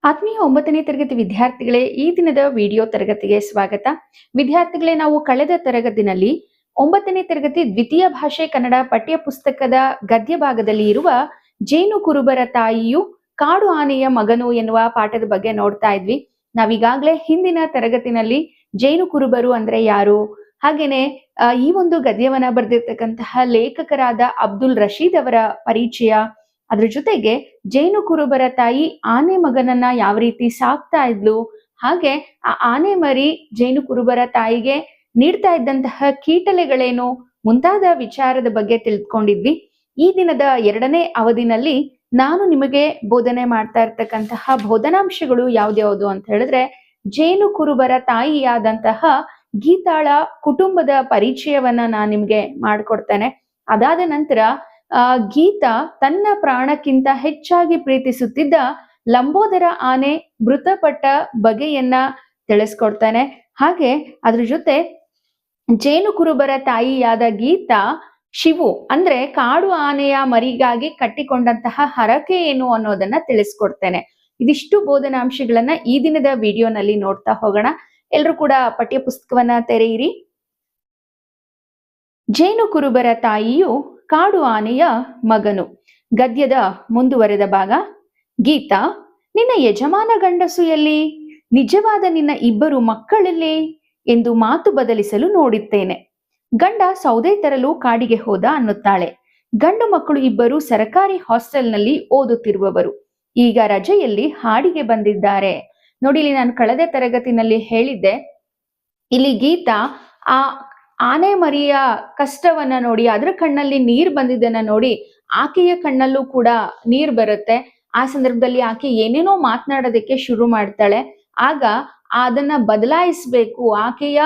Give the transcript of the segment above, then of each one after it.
ಆತ್ಮೀಯ 9ನೇ ತರಗತಿ ವಿದ್ಯಾರ್ಥಿಗಳೇ, ಈ ದಿನದ ವಿಡಿಯೋ ತರಗತಿಗೆ ಸ್ವಾಗತ. ವಿದ್ಯಾರ್ಥಿಗಳೇ, ನಾವು ಕಳೆದ ತರಗತಿನಲ್ಲಿ 9ನೇ ತರಗತಿ ದ್ವಿತೀಯ ಭಾಷೆ ಕನ್ನಡ ಪಠ್ಯ ಪುಸ್ತಕದ ಗದ್ಯ ಭಾಗದಲ್ಲಿ ಇರುವ ಜೇನು ಕುರುಬರ ತಾಯಿಯು ಕಾಡು ಆನೆಯ ಮಗನು ಎನ್ನುವ ಪಾಠದ ಬಗ್ಗೆ ನೋಡ್ತಾ ಇದ್ವಿ. ನಾವೀಗಾಗಲೇ ಹಿಂದಿನ ತರಗತಿನಲ್ಲಿ ಜೇನು ಕುರುಬರು ಅಂದ್ರೆ ಯಾರು, ಹಾಗೇನೆ ಈ ಒಂದು ಗದ್ಯವನ್ನ ಬರೆದಿರ್ತಕ್ಕಂತಹ ಲೇಖಕರಾದ ಅಬ್ದುಲ್ ರಶೀದ್ ಅವರ ಪರಿಚಯ, ಅದ್ರ ಜೊತೆಗೆ ಜೇನು ಕುರುಬರ ತಾಯಿ ಆನೆ ಮಗನನ್ನ ಯಾವ ರೀತಿ ಸಾಕ್ತಾ ಇದ್ಲು, ಹಾಗೆ ಆ ಆನೆ ಮರಿ ಜೇನು ಕುರುಬರ ತಾಯಿಗೆ ನೀಡ್ತಾ ಇದ್ದಂತಹ ಕೀಟಲೆಗಳೇನು ಮುಂತಾದ ವಿಚಾರದ ಬಗ್ಗೆ ತಿಳಿದುಕೊಂಡಿದ್ವಿ. ಈ ದಿನದ 2ನೇ ಅವಧಿನಲ್ಲಿ ನಾನು ನಿಮಗೆ ಬೋಧನೆ ಮಾಡ್ತಾ ಇರ್ತಕ್ಕಂತಹ ಬೋಧನಾಂಶಗಳು ಯಾವ್ದ್ಯಾವ್ದು ಅಂತ ಹೇಳಿದ್ರೆ, ಜೇನು ಕುರುಬರ ತಾಯಿಯಾದಂತಹ ಗೀತಾಳ ಕುಟುಂಬದ ಪರಿಚಯವನ್ನ ನಾನು ನಿಮ್ಗೆ ಮಾಡ್ಕೊಡ್ತೇನೆ. ಅದಾದ ನಂತರ ಗೀತಾ ತನ್ನ ಪ್ರಾಣಕ್ಕಿಂತ ಹೆಚ್ಚಾಗಿ ಪ್ರೀತಿಸುತ್ತಿದ್ದ ಲಂಬೋದರ ಆನೆ ಮೃತಪಟ್ಟ ಬಗೆಯನ್ನ ತಿಳಿಸ್ಕೊಡ್ತಾನೆ. ಹಾಗೆ ಅದ್ರ ಜೊತೆ ಜೇನು ಕುರುಬರ ತಾಯಿಯಾದ ಗೀತಾ ಶಿವು ಅಂದ್ರೆ ಕಾಡು ಆನೆಯ ಮರಿಗಾಗಿ ಕಟ್ಟಿಕೊಂಡಂತಹ ಹರಕೆ ಏನು ಅನ್ನೋದನ್ನ ತಿಳಿಸ್ಕೊಡ್ತೇನೆ. ಇದಿಷ್ಟು ಬೋಧನಾಂಶಗಳನ್ನ ಈ ದಿನದ ವಿಡಿಯೋನಲ್ಲಿ ನೋಡ್ತಾ ಹೋಗೋಣ. ಎಲ್ರು ಕೂಡ ಪಠ್ಯ ಪುಸ್ತಕವನ್ನ ತೆರೆಯಿರಿ. ಜೇನು ಕುರುಬರ ತಾಯಿಯು ಕಾಡು ಆನೆಯ ಮಗನು. ಗದ್ಯದ ಮುಂದುವರೆದ ಭಾಗ. ಗೀತಾ, ನಿನ್ನ ಯಜಮಾನ ಗಂಡಸು ಎಲ್ಲಿ? ನಿಜವಾದ ನಿನ್ನ 2 ಮಕ್ಕಳೆಲ್ಲಿ ಎಂದು ಮಾತು ಬದಲಿಸಲು ನೋಡಿದ್ದೇನೆ. ಗಂಡ ಸೌದೆ ತರಲು ಕಾಡಿಗೆ ಹೋದ ಅನ್ನುತ್ತಾಳೆ. ಗಂಡು ಮಕ್ಕಳು 2 ಸರಕಾರಿ ಹಾಸ್ಟೆಲ್ನಲ್ಲಿ ಓದುತ್ತಿರುವವರು. ಈಗ ರಜೆಯಲ್ಲಿ ಹಾಡಿಗೆ ಬಂದಿದ್ದಾರೆ. ನೋಡಿ, ಇಲ್ಲಿ ನಾನು ಕಳೆದ ತರಗತಿನಲ್ಲಿ ಹೇಳಿದ್ದೆ, ಇಲ್ಲಿ ಗೀತಾ ಆ ಆನೆ ಮರಿಯ ಕಷ್ಟವನ್ನ ನೋಡಿ, ಅದ್ರ ಕಣ್ಣಲ್ಲಿ ನೀರ್ ಬಂದಿದ್ದನ್ನ ನೋಡಿ ಆಕೆಯ ಕಣ್ಣಲ್ಲೂ ಕೂಡ ನೀರ್ ಬರುತ್ತೆ. ಆ ಸಂದರ್ಭದಲ್ಲಿ ಆಕೆ ಏನೇನೋ ಮಾತನಾಡೋದಕ್ಕೆ ಶುರು ಮಾಡ್ತಾಳೆ. ಆಗ ಅದನ್ನ ಬದಲಾಯಿಸ್ಬೇಕು, ಆಕೆಯ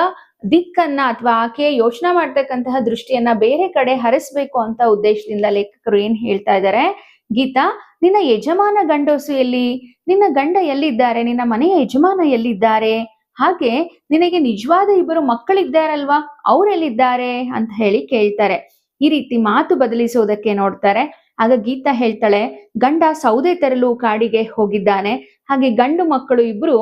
ದಿಕ್ಕನ್ನ ಅಥವಾ ಆಕೆಯ ಯೋಚನೆ ಮಾಡ್ತಕ್ಕಂತಹ ದೃಷ್ಟಿಯನ್ನ ಬೇರೆ ಕಡೆ ಹರಿಸ್ಬೇಕು ಅಂತ ಉದ್ದೇಶದಿಂದ ಲೇಖಕರು ಏನ್ ಹೇಳ್ತಾ ಇದ್ದಾರೆ, ಗೀತಾ, ನಿನ್ನ ಯಜಮಾನ ಗಂಡಸು ಎಲ್ಲಿ? ನಿನ್ನ ಗಂಡ ಎಲ್ಲಿದ್ದಾರೆ? ನಿನ್ನ ಮನೆಯ ಯಜಮಾನ ಎಲ್ಲಿದ್ದಾರೆ? ಹಾಗೆ ನಿನಗೆ ನಿಜವಾದ 2 ಮಕ್ಕಳಿದ್ದಾರಲ್ವಾ, ಅವರೆಲ್ಲಿದ್ದಾರೆ ಅಂತ ಹೇಳಿ ಕೇಳ್ತಾರೆ. ಈ ರೀತಿ ಮಾತು ಬದಲಿಸೋದಕ್ಕೆ ನೋಡ್ತಾರೆ. ಆಗ ಗೀತಾ ಹೇಳ್ತಾಳೆ, ಗಂಡ ಸೌದೆ ತರಲು ಕಾಡಿಗೆ ಹೋಗಿದ್ದಾನೆ. ಹಾಗೆ ಗಂಡು ಮಕ್ಕಳು 2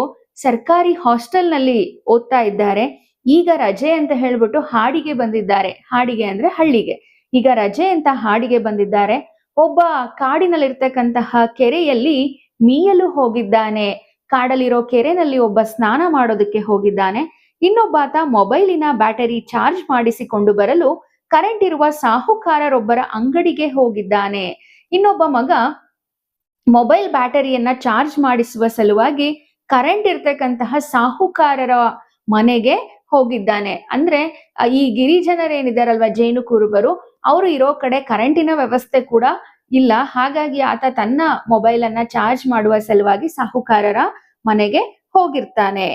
ಸರ್ಕಾರಿ ಹಾಸ್ಟೆಲ್ ನಲ್ಲಿ ಓದ್ತಾ ಇದ್ದಾರೆ. ಈಗ ರಜೆ ಅಂತ ಹೇಳ್ಬಿಟ್ಟು ಹಾಡಿಗೆ ಬಂದಿದ್ದಾರೆ. ಹಾಡಿಗೆ ಅಂದ್ರೆ ಹಳ್ಳಿಗೆ. ಈಗ ರಜೆ ಅಂತ ಹಾಡಿಗೆ ಬಂದಿದ್ದಾರೆ. ಒಬ್ಬ ಕಾಡಿನಲ್ಲಿರ್ತಕ್ಕಂತಹ ಕೆರೆಯಲ್ಲಿ ಮೀಯಲು ಹೋಗಿದ್ದಾನೆ. ಕಾಡಲ್ಲಿರೋ ಕೆರೆನಲ್ಲಿ ಒಬ್ಬ ಸ್ನಾನ ಮಾಡೋದಕ್ಕೆ ಹೋಗಿದ್ದಾನೆ. ಇನ್ನೊಬ್ಬಾತ ಮೊಬೈಲಿನ ಬ್ಯಾಟರಿ ಚಾರ್ಜ್ ಮಾಡಿಸಿಕೊಂಡು ಬರಲು ಕರೆಂಟ್ ಇರುವ ಸಾಹುಕಾರರೊಬ್ಬರ ಅಂಗಡಿಗೆ ಹೋಗಿದ್ದಾನೆ. ಇನ್ನೊಬ್ಬ ಮಗ ಮೊಬೈಲ್ ಬ್ಯಾಟರಿಯನ್ನ ಚಾರ್ಜ್ ಮಾಡಿಸುವ ಸಲುವಾಗಿ ಕರೆಂಟ್ ಇರ್ತಕ್ಕಂತಹ ಸಾಹುಕಾರರ ಮನೆಗೆ ಹೋಗಿದ್ದಾನೆ. ಅಂದ್ರೆ ಈ ಗಿರಿಜನರೇನಿದಾರಲ್ವಾ ಜೇನು ಕುರುಬರು, ಅವರು ಇರೋ ಕಡೆ ಕರೆಂಟಿನ ವ್ಯವಸ್ಥೆ ಕೂಡ ಇಲ್ಲ. ಹಾಗಾಗಿ ಆತ ತನ್ನ ಮೊಬೈಲ್ ಅನ್ನ ಚಾರ್ಜ್ ಮಾಡುವ ಸಲುವಾಗಿ ಸಾಹುಕಾರರ ಮನೆಗೆ ಹೋಗಿರ್ತಾನೆ.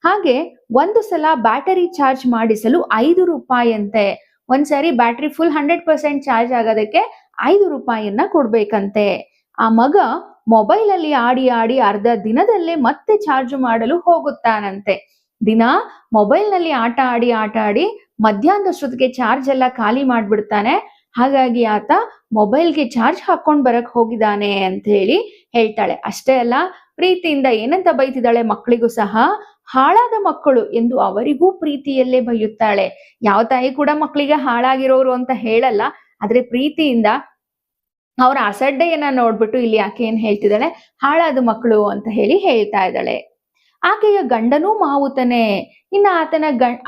ಹಾಗೆ ಒಂದು ಸಲ ಬ್ಯಾಟರಿ ಚಾರ್ಜ್ ಮಾಡಿಸಲು 5 ರೂಪಾಯಿಯಂತೆ. ಒಂದ್ಸರಿ ಬ್ಯಾಟರಿ ಫುಲ್ 100% ಚಾರ್ಜ್ ಆಗೋದಕ್ಕೆ 5 ರೂಪಾಯಿಯನ್ನ ಕೊಡ್ಬೇಕಂತೆ. ಆ ಮಗ ಮೊಬೈಲ್ ಅಲ್ಲಿ ಆಡಿ ಆಡಿ ಅರ್ಧ ದಿನದಲ್ಲೇ ಮತ್ತೆ ಚಾರ್ಜ್ ಮಾಡಲು ಹೋಗುತ್ತಾನಂತೆ. ದಿನ ಮೊಬೈಲ್ ನಲ್ಲಿ ಆಟ ಆಡಿ ಮಧ್ಯಾಹ್ನದಷ್ಟೊತ್ತಿಗೆ ಚಾರ್ಜ್ ಎಲ್ಲ ಖಾಲಿ ಮಾಡ್ಬಿಡ್ತಾನೆ. ಹಾಗಾಗಿ ಆತ ಮೊಬೈಲ್ಗೆ ಚಾರ್ಜ್ ಹಾಕೊಂಡ್ ಬರಕ್ ಹೋಗಿದ್ದಾನೆ ಅಂತ ಹೇಳಿ ಹೇಳ್ತಾಳೆ. ಅಷ್ಟೇ ಅಲ್ಲ, ಪ್ರೀತಿಯಿಂದ ಏನಂತ ಬೈತಿದ್ದಾಳೆ ಮಕ್ಕಳಿಗೂ ಸಹ, ಹಾಳಾದ ಮಕ್ಕಳು ಎಂದು ಅವರಿಗೂ ಪ್ರೀತಿಯಲ್ಲೇ ಬೈಯುತ್ತಾಳೆ. ಯಾವ ತಾಯಿ ಕೂಡ ಮಕ್ಕಳಿಗೆ ಹಾಳಾಗಿರೋರು ಅಂತ ಹೇಳಲ್ಲ, ಆದ್ರೆ ಪ್ರೀತಿಯಿಂದ ಅವರ ಅಸಡ್ಡೆಯನ್ನ ನೋಡ್ಬಿಟ್ಟು ಇಲ್ಲಿ ಆಕೆ ಏನ್ ಹೇಳ್ತಿದ್ದಾಳೆ, ಹಾಳಾದ ಮಕ್ಕಳು ಅಂತ ಹೇಳಿ ಹೇಳ್ತಾ ಇದ್ದಾಳೆ. ಆಕೆಯ ಗಂಡನೂ ಮಾವುತನೇ. ಇನ್ನ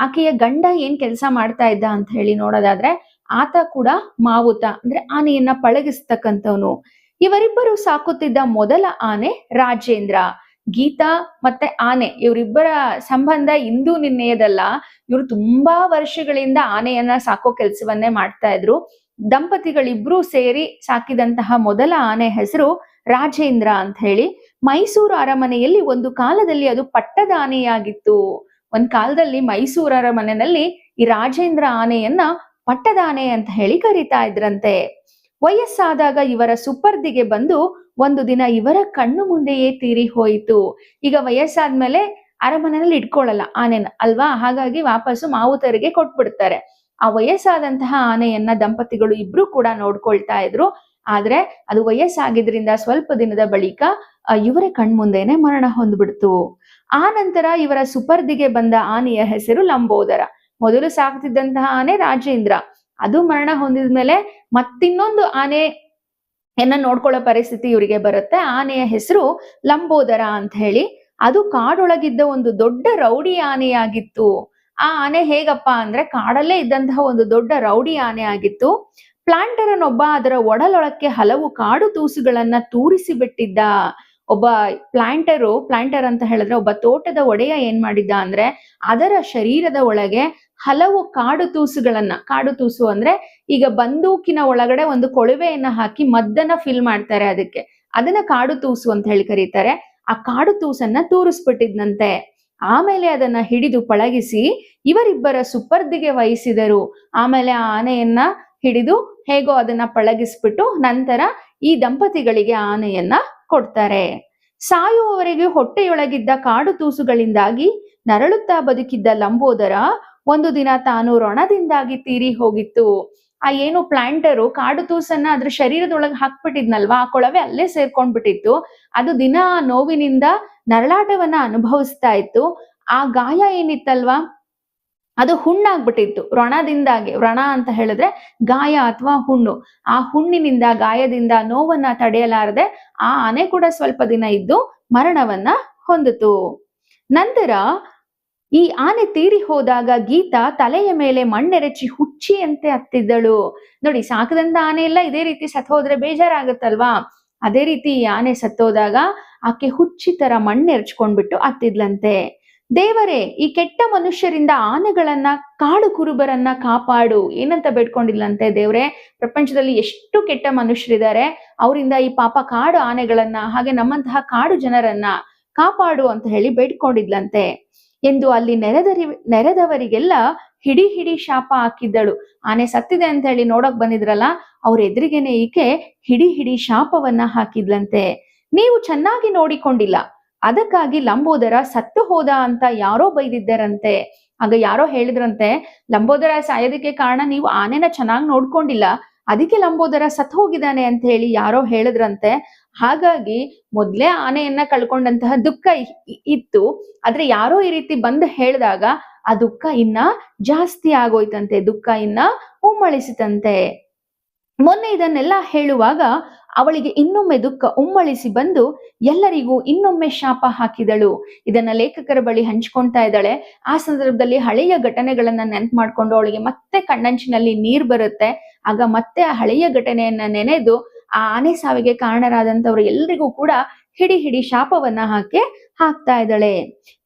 ಆಕೆಯ ಗಂಡ ಏನ್ ಕೆಲಸ ಮಾಡ್ತಾ ಇದ್ದ ಅಂತ ಹೇಳಿ ನೋಡೋದಾದ್ರೆ, ಆತ ಕೂಡ ಮಾವುತ ಅಂದ್ರೆ ಆನೆಯನ್ನ ಪಳಗಿಸ್ತಕ್ಕಂಥವನು. ಇವರಿಬ್ಬರು ಸಾಕುತ್ತಿದ್ದ ಮೊದಲ ಆನೆ ರಾಜೇಂದ್ರ. ಗೀತಾ ಮತ್ತೆ ಆನೆ ಇವರಿಬ್ಬರ ಸಂಬಂಧ ಇಂದು ನಿನ್ನೆಯದಲ್ಲ. ಇವರು ತುಂಬಾ ವರ್ಷಗಳಿಂದ ಆನೆಯನ್ನ ಸಾಕೋ ಕೆಲಸವನ್ನೇ ಮಾಡ್ತಾ ಇದ್ರು. ದಂಪತಿಗಳಿಬ್ರು ಸೇರಿ ಸಾಕಿದಂತಹ ಮೊದಲ ಆನೆ ಹೆಸರು ರಾಜೇಂದ್ರ ಅಂತ ಹೇಳಿ. ಮೈಸೂರು ಅರಮನೆಯಲ್ಲಿ ಒಂದು ಕಾಲದಲ್ಲಿ ಅದು ಪಟ್ಟದ ಆನೆಯಾಗಿತ್ತು. ಒಂದ್ ಕಾಲದಲ್ಲಿ ಮೈಸೂರು ಅರಮನೆಯಲ್ಲಿ ಈ ರಾಜೇಂದ್ರ ಆನೆಯನ್ನ ಪಟ್ಟದ ಆನೆ ಅಂತ ಹೇಳಿ ಕರೀತಾ ಇದ್ರಂತೆ. ವಯಸ್ಸಾದಾಗ ಇವರ ಸುಪರ್ದಿಗೆ ಬಂದು ಒಂದು ದಿನ ಇವರ ಕಣ್ಣು ಮುಂದೆಯೇ ತೀರಿ ಹೋಯಿತು. ಈಗ ವಯಸ್ಸಾದ್ಮೇಲೆ ಅರಮನೆಯಲ್ಲಿ ಇಟ್ಕೊಳ್ಳಲ್ಲ ಆನೆನ ಅಲ್ವಾ, ಹಾಗಾಗಿ ವಾಪಸ್ಸು ಮಾವುತರಿಗೆ ಕೊಟ್ಬಿಡ್ತಾರೆ. ಆ ವಯಸ್ಸಾದಂತಹ ಆನೆಯನ್ನ ದಂಪತಿಗಳು ಇಬ್ರು ಕೂಡ ನೋಡ್ಕೊಳ್ತಾ ಇದ್ರು. ಆದ್ರೆ ಅದು ವಯಸ್ಸಾಗಿದ್ರಿಂದ ಸ್ವಲ್ಪ ದಿನದ ಬಳಿಕ ಇವರ ಕಣ್ಮುಂದೆನೆ ಮರಣ ಹೊಂದ್ಬಿಡ್ತು. ಆ ನಂತರ ಇವರ ಸುಪರ್ದಿಗೆ ಬಂದ ಆನೆಯ ಹೆಸರು ಲಂಬೋದರ. ಮೊದಲು ಸಾಕ್ತಿದ್ದಂತಹ ಆನೆ ರಾಜೇಂದ್ರ, ಅದು ಮರಣ ಹೊಂದಿದ್ಮೇಲೆ ಮತ್ತಿನ್ನೊಂದು ಆನೆಯನ್ನ ನೋಡ್ಕೊಳ್ಳೋ ಪರಿಸ್ಥಿತಿ ಇವರಿಗೆ ಬರುತ್ತೆ. ಆನೆಯ ಹೆಸರು ಲಂಬೋದರ ಅಂತ ಹೇಳಿ. ಅದು ಕಾಡೊಳಗಿದ್ದ ಒಂದು ದೊಡ್ಡ ರೌಡಿ ಆನೆಯಾಗಿತ್ತು. ಆ ಆನೆ ಹೇಗಪ್ಪ ಅಂದ್ರೆ ಕಾಡಲ್ಲೇ ಇದ್ದಂತಹ ಒಂದು ದೊಡ್ಡ ರೌಡಿ ಆನೆ ಆಗಿತ್ತು. ಪ್ಲಾಂಟರನೊಬ್ಬ ಅದರ ಒಡಲೊಳಕ್ಕೆ ಹಲವು ಕಾಡು ತೂಸುಗಳನ್ನ ತೂರಿಸಿ ಬಿಟ್ಟಿದ್ದ. ಒಬ್ಬ ಪ್ಲಾಂಟರ್ ಅಂತ ಹೇಳಿದ್ರೆ ಒಬ್ಬ ತೋಟದ ಒಡೆಯ ಏನ್ ಮಾಡಿದ್ದ ಅಂದ್ರೆ ಅದರ ಶರೀರದ ಒಳಗೆ ಹಲವು ಕಾಡು ತೂಸು ಅಂದ್ರೆ ಈಗ ಬಂದೂಕಿನ ಒಳಗಡೆ ಒಂದು ಕೊಳವೆಯನ್ನ ಹಾಕಿ ಮದ್ದನ್ನ ಫಿಲ್ ಮಾಡ್ತಾರೆ, ಅದನ್ನ ಕಾಡು ತೂಸು ಅಂತ ಹೇಳಿ ಕರೀತಾರೆ. ಆ ಕಾಡು ತೂಸನ್ನ ತೂರಿಸ್ಬಿಟ್ಟಿದ್ನಂತೆ. ಆಮೇಲೆ ಅದನ್ನ ಹಿಡಿದು ಪಳಗಿಸಿ ಇವರಿಬ್ಬರ ಸುಪರ್ದಿಗೆ ವಹಿಸಿದರು. ಆಮೇಲೆ ಆ ಆನೆಯನ್ನ ಹಿಡಿದು ಹೇಗೋ ಅದನ್ನ ಪಳಗಿಸ್ಬಿಟ್ಟು ನಂತರ ಈ ದಂಪತಿಗಳಿಗೆ ಆನೆಯನ್ನ ಕೊಡ್ತಾರೆ. ಸಾಯುವವರೆಗೆ ಹೊಟ್ಟೆಯೊಳಗಿದ್ದ ಕಾಡು ತೂಸುಗಳಿಂದಾಗಿ ನರಳುತ್ತಾ ಬದುಕಿದ್ದ ಲಂಬೋದರ ಒಂದು ದಿನ ತಾನು ರೊಣದಿಂದಾಗಿ ತೀರಿ ಹೋಗಿತ್ತು. ಆ ಏನು ಪ್ಲಾಂಟರು ಕಾಡು ತೂಸನ್ನ ಅದ್ರ ಶರೀರದೊಳಗೆ ಹಾಕ್ಬಿಟ್ಟಿದ್ನಲ್ವಾ, ಆ ಕೊಳವೆ ಅಲ್ಲೇ ಸೇರ್ಕೊಂಡ್ಬಿಟ್ಟಿತ್ತು. ಅದು ದಿನ ನೋವಿನಿಂದ ನರಳಾಟವನ್ನ ಅನುಭವಿಸ್ತಾ ಇತ್ತು. ಆ ಗಾಯ ಏನಿತ್ತಲ್ವಾ ಅದು ಹುಣ್ಣಾಗ್ಬಿಟ್ಟಿತ್ತು ರೊಣದಿಂದಾಗಿ. ವ್ರಣ ಅಂತ ಹೇಳಿದ್ರೆ ಗಾಯ ಅಥವಾ ಹುಣ್ಣು. ಆ ಹುಣ್ಣಿನಿಂದ ಗಾಯದಿಂದ ನೋವನ್ನ ತಡೆಯಲಾರದೆ ಆ ಆನೆ ಕೂಡ ಸ್ವಲ್ಪ ದಿನ ಇದ್ದು ಮರಣವನ್ನ ಹೊಂದಿತು. ನಂತರ ಈ ಆನೆ ತೀರಿ ಹೋದಾಗ ಗೀತಾ ತಲೆಯ ಮೇಲೆ ಮಣ್ಣೆರಚಿ ಹುಚ್ಚಿಯಂತೆ ಹತ್ತಿದ್ದಳು. ನೋಡಿ, ಸಾಕದಂತ ಆನೆ ಎಲ್ಲ ಇದೇ ರೀತಿ ಸತ್ ಹೋದ್ರೆ ಬೇಜಾರಾಗತ್ತಲ್ವಾ, ಅದೇ ರೀತಿ ಈ ಆನೆ ಸತ್ತೋದಾಗ ಆಕೆ ಹುಚ್ಚಿ ತರ ಮಣ್ಣೆರ್ಚ್ಕೊಂಡ್ಬಿಟ್ಟು ಹತ್ತಿದ್ಲಂತೆ. ದೇವರೇ, ಈ ಕೆಟ್ಟ ಮನುಷ್ಯರಿಂದ ಆನೆಗಳನ್ನ ಕಾಡು ಕುರುಬರನ್ನ ಕಾಪಾಡು ಏನಂತ ಬೇಡ್ಕೊಂಡಿಲ್ಲಂತೆ. ದೇವ್ರೆ, ಪ್ರಪಂಚದಲ್ಲಿ ಎಷ್ಟು ಕೆಟ್ಟ ಮನುಷ್ಯರಿದ್ದಾರೆ, ಅವರಿಂದ ಈ ಪಾಪ ಕಾಡು ಆನೆಗಳನ್ನ ಹಾಗೆ ನಮ್ಮಂತಹ ಕಾಡು ಜನರನ್ನ ಕಾಪಾಡು ಅಂತ ಹೇಳಿ ಬೇಡ್ಕೊಂಡಿದ್ಲಂತೆ ಎಂದು ಅಲ್ಲಿ ನೆರೆದವರಿಗೆಲ್ಲ ಹಿಡಿ ಶಾಪ ಹಾಕಿದ್ದಳು. ಆನೆ ಸತ್ತಿದೆ ಅಂತ ಹೇಳಿ ನೋಡಕ್ ಬಂದಿದ್ರಲ್ಲ, ಅವ್ರ ಎದುರಿಗೇನೆ ಈಕೆ ಹಿಡಿ ಶಾಪವನ್ನ ಹಾಕಿದ್ಲಂತೆ. ನೀವು ಚೆನ್ನಾಗಿ ನೋಡಿಕೊಂಡಿಲ್ಲ, ಅದಕ್ಕಾಗಿ ಲಂಬೋದರ ಸತ್ತು ಹೋದ ಅಂತ ಯಾರೋ ಬೈದಿದ್ದಾರಂತೆ. ಆಗ ಯಾರೋ ಹೇಳಿದ್ರಂತೆ, ಲಂಬೋದರ ಸಾಯೋದಕ್ಕೆ ಕಾರಣ ನೀವು ಆನೆನ ಚೆನ್ನಾಗಿ ನೋಡ್ಕೊಂಡಿಲ್ಲ, ಅದಕ್ಕೆ ಲಂಬೋದರ ಸತ್ತು ಹೋಗಿದ್ದಾನೆ ಅಂತ ಹೇಳಿ ಯಾರೋ ಹೇಳಿದ್ರಂತೆ. ಹಾಗಾಗಿ ಮೊದ್ಲೇ ಆನೆಯನ್ನ ಕಳ್ಕೊಂಡಂತಹ ದುಃಖ ಇತ್ತು, ಆದ್ರೆ ಯಾರೋ ಈ ರೀತಿ ಬಂದು ಹೇಳಿದಾಗ ಆ ದುಃಖ ಇನ್ನ ಜಾಸ್ತಿ ಆಗೋಯ್ತಂತೆ, ದುಃಖ ಇನ್ನ ಉಮ್ಮಳಿಸಿತಂತೆ. ಮೊನ್ನೆ ಇದನ್ನೆಲ್ಲ ಹೇಳುವಾಗ ಅವಳಿಗೆ ಇನ್ನೊಮ್ಮೆ ದುಃಖ ಉಮ್ಮಳಿಸಿ ಬಂದು ಎಲ್ಲರಿಗೂ ಇನ್ನೊಮ್ಮೆ ಶಾಪ ಹಾಕಿದಳು. ಇದನ್ನ ಲೇಖಕರ ಬಳಿ ಹಂಚ್ಕೊಳ್ತಾ ಇದ್ದಾಳೆ. ಆ ಸಂದರ್ಭದಲ್ಲಿ ಹಳೆಯ ಘಟನೆಗಳನ್ನ ನೆನ್ಪು ಮಾಡ್ಕೊಂಡು ಅವಳಿಗೆ ಮತ್ತೆ ಕಣ್ಣಂಚಿನಲ್ಲಿ ನೀರ್ ಬರುತ್ತೆ. ಆಗ ಮತ್ತೆ ಆ ಹಳೆಯ ಘಟನೆಯನ್ನ ನೆನೆದು ಆ ಆನೆ ಸಾವಿಗೆ ಕಾರಣರಾದಂತವ್ರು ಎಲ್ರಿಗೂ ಕೂಡ ಹಿಡಿ ಶಾಪವನ್ನ ಹಾಕ್ತಾ ಇದ್ದಾಳೆ.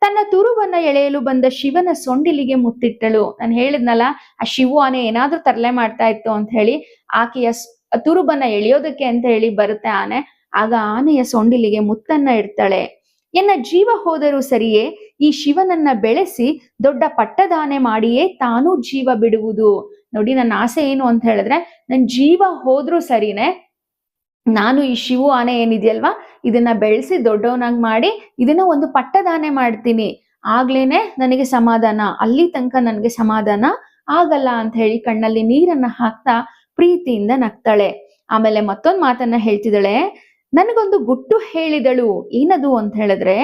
ತನ್ನ ತುರುವನ್ನ ಎಳೆಯಲು ಬಂದ ಶಿವನ ಸೊಂಡಿಲಿಗೆ ಮುತ್ತಿಟ್ಟಳು. ನಾನು ಹೇಳಿದ್ನಲ್ಲ, ಆ ಶಿವು ಆನೆ ಏನಾದ್ರೂ ತರಲೆ ಮಾಡ್ತಾ ಇತ್ತು ಅಂತ ಹೇಳಿ ಆಕೆಯ ತುರುಬನ್ನ ಎಳೆಯೋದಕ್ಕೆ ಅಂತ ಹೇಳಿ ಬರುತ್ತೆ ಆನೆ. ಆಗ ಆನೆಯ ಸೊಂಡಿಲಿಗೆ ಮುತ್ತನ್ನ ಇಡ್ತಾಳೆ. ಎನ್ನ ಜೀವ ಹೋದರೂ ಸರಿಯೇ, ಈ ಶಿವನನ್ನ ಬೆಳೆಸಿ ದೊಡ್ಡ ಪಟ್ಟದಾನೆ ಮಾಡಿಯೇ ತಾನೂ ಜೀವ ಬಿಡುವುದು. ನೋಡಿ, ನನ್ನ ಆಸೆ ಏನು ಅಂತ ಹೇಳಿದ್ರೆ, ನನ್ ಜೀವ ಹೋದ್ರೂ ಸರಿನೇ, ನಾನು ಈ ಶಿವು ಆನೆ ಏನಿದೆಯಲ್ವಾ ಇದನ್ನ ಬೆಳೆಸಿ ದೊಡ್ಡವನಾಗಿ ಮಾಡಿ ಇದನ್ನ ಒಂದು ಪಟ್ಟದಾನೆ ಮಾಡ್ತೀನಿ, ಆಗ್ಲೇನೆ ನನಗೆ ಸಮಾಧಾನ, ಅಲ್ಲಿ ತನಕ ನನಗೆ ಸಮಾಧಾನ ಆಗಲ್ಲ ಅಂತ ಹೇಳಿ ಕಣ್ಣಲ್ಲಿ ನೀರನ್ನ ಹಾಕ್ತಾ ಪ್ರೀತಿಯಿಂದ ನಗ್ತಾಳೆ. ಆಮೇಲೆ ಮತ್ತೊಂದು ಮಾತನ್ನ ಹೇಳ್ತಿದ್ದಾಳೆ. ನನಗೊಂದು ಗುಟ್ಟು ಹೇಳಿದಳು. ಏನದು ಅಂತ ಹೇಳಿದ್ರೆ,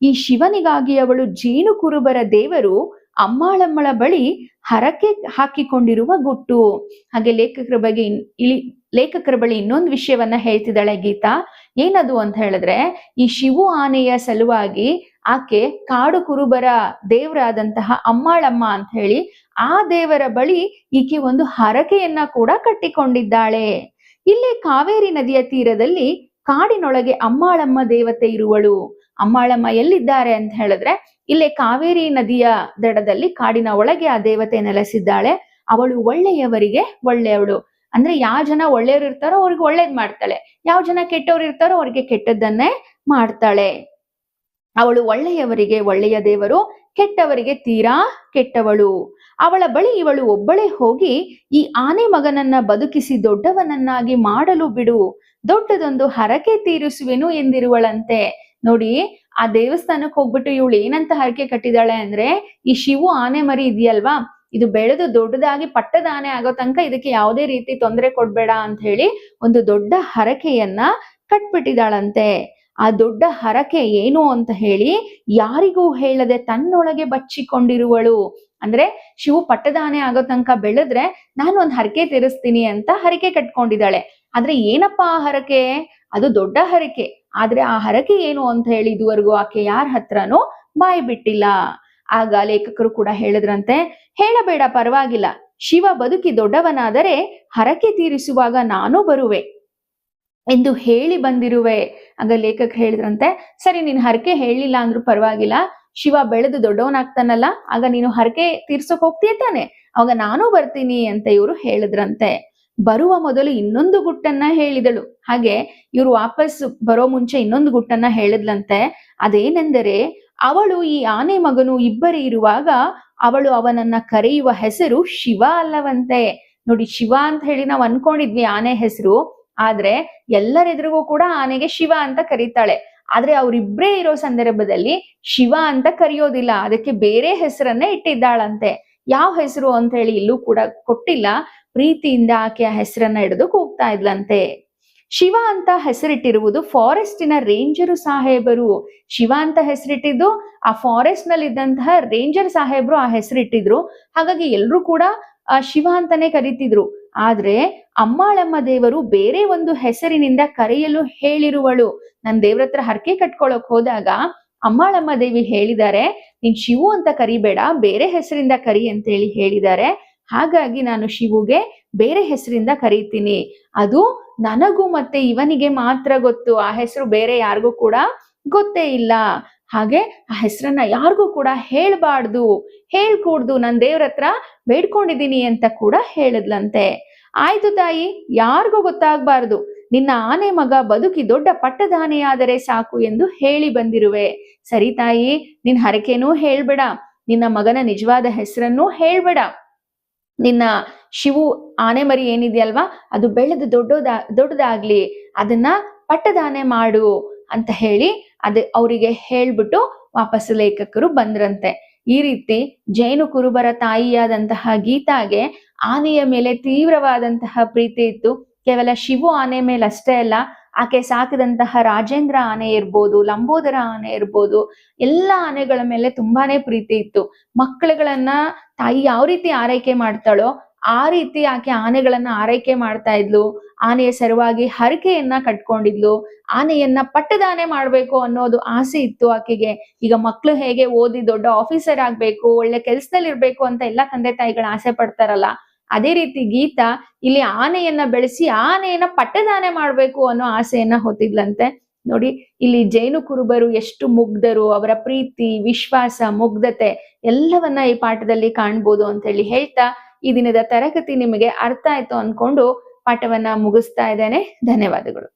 ಈ ಶಿವನಿಗಾಗಿ ಅವಳು ಜೇನು ಕುರುಬರ ದೇವರು ಅಮ್ಮಾಳಮ್ಮಳ ಬಳಿ ಹರಕೆ ಹಾಕಿಕೊಂಡಿರುವ ಗುಟ್ಟು. ಹಾಗೆ ಲೇಖಕರ ಬಳಿ ಇನ್ನೊಂದು ವಿಷಯವನ್ನ ಹೇಳ್ತಿದ್ದಾಳೆ ಗೀತಾ. ಏನದು ಅಂತ ಹೇಳಿದ್ರೆ, ಈ ಶಿವು ಆನೆಯ ಸಲುವಾಗಿ ಆಕೆ ಕಾಡು ಕುರುಬರ ದೇವರಾದಂತಹ ಅಮ್ಮಾಳಮ್ಮ ಅಂತ ಹೇಳಿ ಆ ದೇವರ ಬಳಿ ಈಕೆ ಒಂದು ಹರಕೆಯನ್ನ ಕೂಡ ಕಟ್ಟಿಕೊಂಡಿದ್ದಾಳೆ. ಇಲ್ಲಿ ಕಾವೇರಿ ನದಿಯ ತೀರದಲ್ಲಿ ಕಾಡಿನೊಳಗೆ ಅಮ್ಮಾಳಮ್ಮ ದೇವತೆ ಇರುವಳು. ಅಮ್ಮಾಳಮ್ಮ ಎಲ್ಲಿದ್ದಾರೆ ಅಂತ ಹೇಳಿದ್ರೆ, ಇಲ್ಲೇ ಕಾವೇರಿ ನದಿಯ ದಡದಲ್ಲಿ ಕಾಡಿನ ಒಳಗೆ ಆ ದೇವತೆ ನೆಲೆಸಿದ್ದಾಳೆ. ಅವಳು ಒಳ್ಳೆಯವರಿಗೆ ಒಳ್ಳೆಯವಳು. ಅಂದ್ರೆ ಯಾವ ಜನ ಒಳ್ಳೆಯವ್ರು ಇರ್ತಾರೋ ಅವ್ರಿಗೆ ಒಳ್ಳೇದ್ ಮಾಡ್ತಾಳೆ, ಯಾವ ಜನ ಕೆಟ್ಟವ್ರು ಇರ್ತಾರೋ ಅವ್ರಿಗೆ ಕೆಟ್ಟದ್ದನ್ನೇ ಮಾಡ್ತಾಳೆ. ಅವಳು ಒಳ್ಳೆಯವರಿಗೆ ಒಳ್ಳೆಯ ದೇವರು, ಕೆಟ್ಟವರಿಗೆ ತೀರಾ ಕೆಟ್ಟವಳು. ಅವಳ ಬಳಿ ಇವಳು ಒಬ್ಬಳೇ ಹೋಗಿ ಈ ಆನೆ ಮಗನನ್ನ ಬದುಕಿಸಿ ದೊಡ್ಡವನನ್ನಾಗಿ ಮಾಡಲು ಬಿಡು, ದೊಡ್ಡದೊಂದು ಹರಕೆ ತೀರಿಸುವೆನು ಎಂದಿರುವಳಂತೆ. ನೋಡಿ, ಆ ದೇವಸ್ಥಾನಕ್ಕೆ ಹೋಗ್ಬಿಟ್ಟು ಇವಳು ಏನಂತ ಹರಕೆ ಕಟ್ಟಿದಾಳೆ ಅಂದ್ರೆ, ಈ ಶಿವು ಆನೆ ಮರಿ ಇದೆಯಲ್ವಾ ಇದು ಬೆಳೆದು ದೊಡ್ಡದಾಗಿ ಪಟ್ಟದಾನೆ ಆಗೋ ತನಕ ಇದಕ್ಕೆ ಯಾವುದೇ ರೀತಿ ತೊಂದರೆ ಕೊಡ್ಬೇಡ ಅಂತ ಹೇಳಿ ಒಂದು ದೊಡ್ಡ ಹರಕೆಯನ್ನ ಕಟ್ಬಿಟ್ಟಿದಾಳಂತೆ. ಆ ದೊಡ್ಡ ಹರಕೆ ಏನು ಅಂತ ಹೇಳಿ ಯಾರಿಗೂ ಹೇಳದೆ ತನ್ನೊಳಗೆ ಬಚ್ಚಿಕೊಂಡಿರುವಳು. ಅಂದ್ರೆ ಶಿವು ಪಟ್ಟದಾನೆ ಆಗೋ ತನಕ ಬೆಳೆದ್ರೆ ನಾನು ಒಂದ್ ಹರಕೆ ತೀರಿಸ್ತೀನಿ ಅಂತ ಹರಕೆ ಕಟ್ಕೊಂಡಿದ್ದಾಳೆ. ಆದ್ರೆ ಏನಪ್ಪಾ ಆ ಹರಕೆ? ಅದು ದೊಡ್ಡ ಹರಕೆ. ಆದ್ರೆ ಆ ಹರಕೆ ಏನು ಅಂತ ಹೇಳಿ ಇದುವರೆಗೂ ಆಕೆ ಯಾರ ಹತ್ರನೂ ಬಾಯಿ ಬಿಟ್ಟಿಲ್ಲ. ಆಗ ಲೇಖಕರು ಕೂಡ ಹೇಳಿದ್ರಂತೆ, ಹೇಳಬೇಡ ಪರವಾಗಿಲ್ಲ, ಶಿವ ಬದುಕಿ ದೊಡ್ಡವನಾದರೆ ಹರಕೆ ತೀರಿಸುವಾಗ ನಾನು ಬರುವೆ ಎಂದು ಹೇಳಿ ಬಂದಿರುವೆ. ಆಗ ಲೇಖಕ ಹೇಳಿದ್ರಂತೆ, ಸರಿ ನೀನ್ ಹರಕೆ ಹೇಳಿಲ್ಲ ಅಂದ್ರೂ ಪರವಾಗಿಲ್ಲ, ಶಿವ ಬೆಳೆದು ದೊಡ್ಡವನಾಗ್ತಾನಲ್ಲ, ಆಗ ನೀನು ಹರಕೆ ತೀರ್ಸೋಕ್ ಹೋಗ್ತೀಯ ತಾನೆ, ಅವಾಗ ನಾನು ಬರ್ತೀನಿ ಅಂತ ಇವರು ಹೇಳಿದ್ರಂತೆ. ಬರುವ ಮೊದಲು ಇನ್ನೊಂದು ಗುಟ್ಟನ್ನ ಹೇಳಿದಳು. ಹಾಗೆ ಇವರು ವಾಪಸ್ ಬರೋ ಮುಂಚೆ ಇನ್ನೊಂದು ಗುಟ್ಟನ್ನ ಹೇಳಿದ್ಲಂತೆ. ಅದೇನೆಂದರೆ, ಅವಳು ಈ ಆನೆ ಮಗನು ಇಬ್ಬರೇ ಇರುವಾಗ ಅವಳು ಅವನನ್ನ ಕರೆಯುವ ಹೆಸರು ಶಿವ ಅಲ್ಲವಂತೆ. ನೋಡಿ, ಶಿವ ಅಂತ ಹೇಳಿ ನಾವು ಅನ್ಕೊಂಡಿದ್ವಿ ಆನೆ ಹೆಸರು, ಆದ್ರೆ ಎಲ್ಲರೆದುರಿಗೂ ಕೂಡ ಆನೆಗೆ ಶಿವ ಅಂತ ಕರೀತಾಳೆ. ಆದ್ರೆ ಅವ್ರಿಬ್ರೇ ಇರೋ ಸಂದರ್ಭದಲ್ಲಿ ಶಿವ ಅಂತ ಕರೆಯೋದಿಲ್ಲ, ಅದಕ್ಕೆ ಬೇರೆ ಹೆಸರನ್ನೇ ಇಟ್ಟಿದ್ದಾಳಂತೆ. ಯಾವ ಹೆಸರು ಅಂತ ಹೇಳಿ ಇಲ್ಲೂ ಕೂಡ ಕೊಟ್ಟಿಲ್ಲ. ಪ್ರೀತಿಯಿಂದ ಆಕೆ ಆ ಹೆಸರನ್ನ ಹಿಡಿದು ಕೂಗ್ತಾ ಇದ್ಲಂತೆ. ಶಿವ ಅಂತ ಹೆಸರಿಟ್ಟಿರುವುದು ಫಾರೆಸ್ಟಿನ ರೇಂಜರು ಸಾಹೇಬರು. ಶಿವ ಅಂತ ಹೆಸರಿಟ್ಟಿದ್ದು ಆ ಫಾರೆಸ್ಟ್ ನಲ್ಲಿ ಇದ್ದಂತಹ ರೇಂಜರ್ ಸಾಹೇಬ್ರು ಆ ಹೆಸರಿಟ್ಟಿದ್ರು. ಹಾಗಾಗಿ ಎಲ್ರು ಕೂಡ ಶಿವ ಅಂತಾನೆ ಕರೀತಿದ್ರು. ಆದ್ರೆ ಅಮ್ಮಾಳಮ್ಮ ದೇವರು ಬೇರೆ ಒಂದು ಹೆಸರಿನಿಂದ ಕರೆಯಲು ಹೇಳಿರುವಳು. ನನ್ ದೇವ್ರ ಹತ್ರ ಹರಕೆ ಕಟ್ಕೊಳಕ್ ಹೋದಾಗ ಅಮ್ಮಾಳಮ್ಮ ದೇವಿ ಹೇಳಿದ್ದಾರೆ, ನೀನ್ ಶಿವು ಅಂತ ಕರಿಬೇಡ, ಬೇರೆ ಹೆಸರಿಂದ ಕರಿ ಅಂತ ಹೇಳಿ ಹೇಳಿದ್ದಾರೆ. ಹಾಗಾಗಿ ನಾನು ಶಿವುಗೆ ಬೇರೆ ಹೆಸರಿಂದ ಕರೀತೀನಿ. ಅದು ನನಗೂ ಮತ್ತೆ ಇವನಿಗೆ ಮಾತ್ರ ಗೊತ್ತು, ಆ ಹೆಸರು ಬೇರೆ ಯಾರಿಗೂ ಕೂಡ ಗೊತ್ತೇ ಇಲ್ಲ. ಹಾಗೆ ಆ ಹೆಸರನ್ನ ಯಾರಿಗೂ ಕೂಡ ಹೇಳ್ಕೂಡ್ದು, ನನ್ ದೇವ್ರ ಹತ್ರ ಬೇಡ್ಕೊಂಡಿದೀನಿ ಅಂತ ಕೂಡ ಹೇಳಿದ್ಲಂತೆ. ಆಯ್ತು ತಾಯಿ, ಯಾರಿಗೂ ಗೊತ್ತಾಗ್ಬಾರ್ದು, ನಿನ್ನ ಆನೆ ಮಗ ಬದುಕಿ ದೊಡ್ಡ ಪಟ್ಟದಾನೆಯಾದರೆ ಸಾಕು ಎಂದು ಹೇಳಿ ಬಂದಿರುವೆ. ಸರಿ ತಾಯಿ, ನಿನ್ ಹರಕೆನೂ ಹೇಳ್ಬೇಡ, ನಿನ್ನ ಮಗನ ನಿಜವಾದ ಹೆಸರನ್ನೂ ಹೇಳ್ಬೇಡ, ನಿನ್ನ ಶಿವು ಆನೆ ಮರಿ ಏನಿದೆಯಲ್ವಾ ಅದು ಬೆಳೆದು ದೊಡ್ಡದಾಗ್ಲಿ, ಅದನ್ನ ಪಟ್ಟದಾನೆ ಮಾಡು ಅಂತ ಹೇಳಿ ಅವರಿಗೆ ಹೇಳ್ಬಿಟ್ಟು ವಾಪಸ್ ಲೇಖಕರು ಬಂದ್ರಂತೆ. ಈ ರೀತಿ ಜೇನು ಕುರುಬರ ತಾಯಿಯಾದಂತಹ ಗೀತಾಗೆ ಆನೆಯ ಮೇಲೆ ತೀವ್ರವಾದಂತಹ ಪ್ರೀತಿ ಇತ್ತು. ಕೇವಲ ಶಿವು ಆನೆ ಮೇಲೆ ಅಷ್ಟೇ ಅಲ್ಲ, ಆಕೆ ಸಾಕಿದಂತಹ ರಾಜೇಂದ್ರ ಆನೆ ಇರ್ಬೋದು, ಲಂಬೋದರ ಆನೆ ಇರ್ಬೋದು, ಎಲ್ಲ ಆನೆಗಳ ಮೇಲೆ ತುಂಬಾನೇ ಪ್ರೀತಿ ಇತ್ತು. ಮಕ್ಕಳುಗಳನ್ನ ತಾಯಿ ಯಾವ ರೀತಿ ಆರೈಕೆ ಮಾಡ್ತಾಳೋ ಆ ರೀತಿ ಆಕೆ ಆನೆಗಳನ್ನ ಆರೈಕೆ ಮಾಡ್ತಾ ಇದ್ಲು. ಆನೆಯ ಸಲುವಾಗಿ ಹರಕೆಯನ್ನ ಕಟ್ಕೊಂಡಿದ್ಲು. ಆನೆಯನ್ನ ಪಟ್ಟದಾನೆ ಮಾಡ್ಬೇಕು ಅನ್ನೋದು ಆಸೆ ಇತ್ತು ಆಕೆಗೆ. ಈಗ ಮಕ್ಳು ಹೇಗೆ ಓದಿ ದೊಡ್ಡ ಆಫೀಸರ್ ಆಗ್ಬೇಕು, ಒಳ್ಳೆ ಕೆಲ್ಸದಲ್ಲಿ ಇರ್ಬೇಕು ಅಂತ ಎಲ್ಲ ತಂದೆ ತಾಯಿಗಳ ಆಸೆ ಪಡ್ತಾರಲ್ಲ, ಅದೇ ರೀತಿ ಗೀತಾ ಇಲ್ಲಿ ಆನೆಯನ್ನ ಬೆಳೆಸಿ ಆನೆಯನ್ನ ಪಟ್ಟದಾನೆ ಮಾಡ್ಬೇಕು ಅನ್ನೋ ಆಸೆಯನ್ನ ಹೊತ್ತಿದ್ಲಂತೆ. ನೋಡಿ, ಇಲ್ಲಿ ಜೇನು ಕುರುಬರು ಎಷ್ಟು ಮುಗ್ಧರು, ಅವರ ಪ್ರೀತಿ, ವಿಶ್ವಾಸ, ಮುಗ್ಧತೆ ಎಲ್ಲವನ್ನ ಈ ಪಾಠದಲ್ಲಿ ಕಾಣ್ಬೋದು ಅಂತ ಹೇಳಿ ಹೇಳ್ತಾ ಈ ದಿನದ ತರಗತಿ ನಿಮಗೆ ಅರ್ಥ ಆಯ್ತು ಅನ್ಕೊಂಡು ಪಾಠವನ್ನ ಮುಗಿಸ್ತಾ ಇದ್ದೇನೆ. ಧನ್ಯವಾದಗಳು.